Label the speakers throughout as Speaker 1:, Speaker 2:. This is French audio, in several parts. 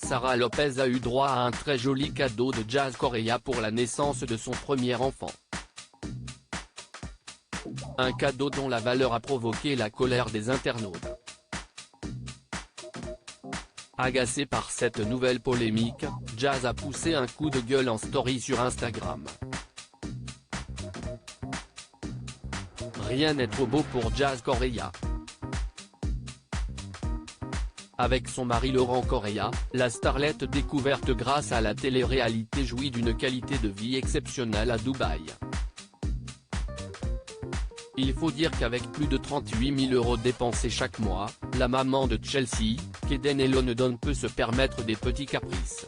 Speaker 1: Sara Lopez a eu droit à un très joli cadeau de Jazz Correia pour la naissance de son premier enfant. Un cadeau dont la valeur a provoqué la colère des internautes. Agacé par cette nouvelle polémique, Jazz a poussé un coup de gueule en story sur Instagram. Rien n'est trop beau pour Jazz Correia. Avec son mari Laurent Correia, la starlette découverte grâce à la télé-réalité jouit d'une qualité de vie exceptionnelle à Dubaï. Il faut dire qu'avec plus de 38 000 € dépensés chaque mois, la maman de Chelsea, Kaden Elonedon peut se permettre des petits caprices.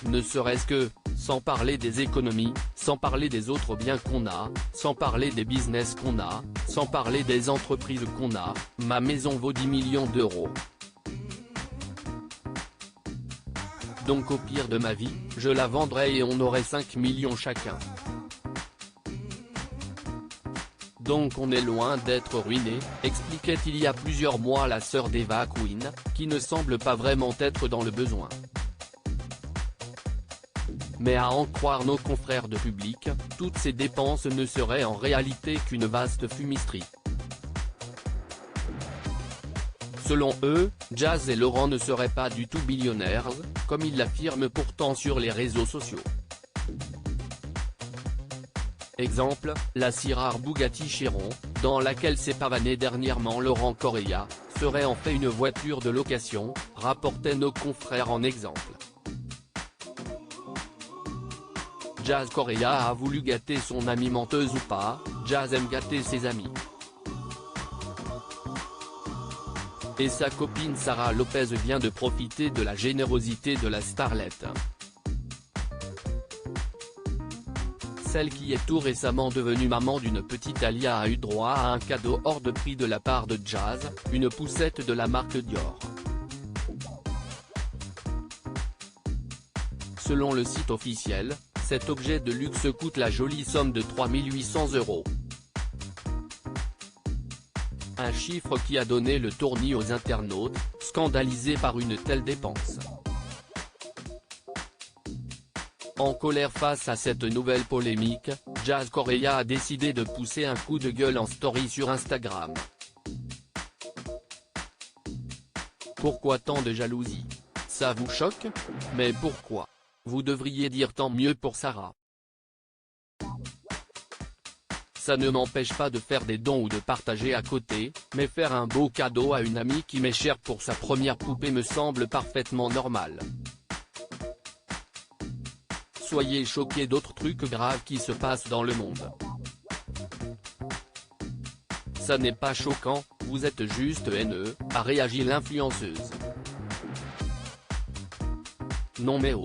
Speaker 1: Ne serait-ce que, sans parler des économies, sans parler des autres biens qu'on a, sans parler des business qu'on a, sans parler des entreprises qu'on a, ma maison vaut 10 millions d'euros. Donc au pire de ma vie, je la vendrais et on aurait 5 millions chacun. Donc on est loin d'être ruiné, expliquait il y a plusieurs mois la sœur d'Eva Queen, qui ne semble pas vraiment être dans le besoin. Mais à en croire nos confrères de Public, toutes ces dépenses ne seraient en réalité qu'une vaste fumisterie. Selon eux, Jazz et Laurent ne seraient pas du tout billionnaires, comme ils l'affirment pourtant sur les réseaux sociaux. Exemple, la si rare Bugatti Chiron, dans laquelle s'est pavané dernièrement Laurent Correia, serait en fait une voiture de location, rapportaient nos confrères en exemple. Jazz Correia a voulu gâter son amie menteuse ou pas, Jazz aime gâter ses amis. Et sa copine Sara Lopez vient de profiter de la générosité de la starlette. Celle qui est tout récemment devenue maman d'une petite Alia a eu droit à un cadeau hors de prix de la part de Jazz, une poussette de la marque Dior. Selon le site officiel, cet objet de luxe coûte la jolie somme de 3 800 €. Un chiffre qui a donné le tournis aux internautes, scandalisés par une telle dépense. En colère face à cette nouvelle polémique, Jazz Correia a décidé de pousser un coup de gueule en story sur Instagram. Pourquoi tant de jalousie? Ça vous choque? Mais pourquoi? Vous devriez dire tant mieux pour Sara. Ça ne m'empêche pas de faire des dons ou de partager à côté, mais faire un beau cadeau à une amie qui m'est chère pour sa première poupée me semble parfaitement normal. Soyez choqués d'autres trucs graves qui se passent dans le monde. Ça n'est pas choquant, vous êtes juste haineux, a réagi l'influenceuse. Non mais oh.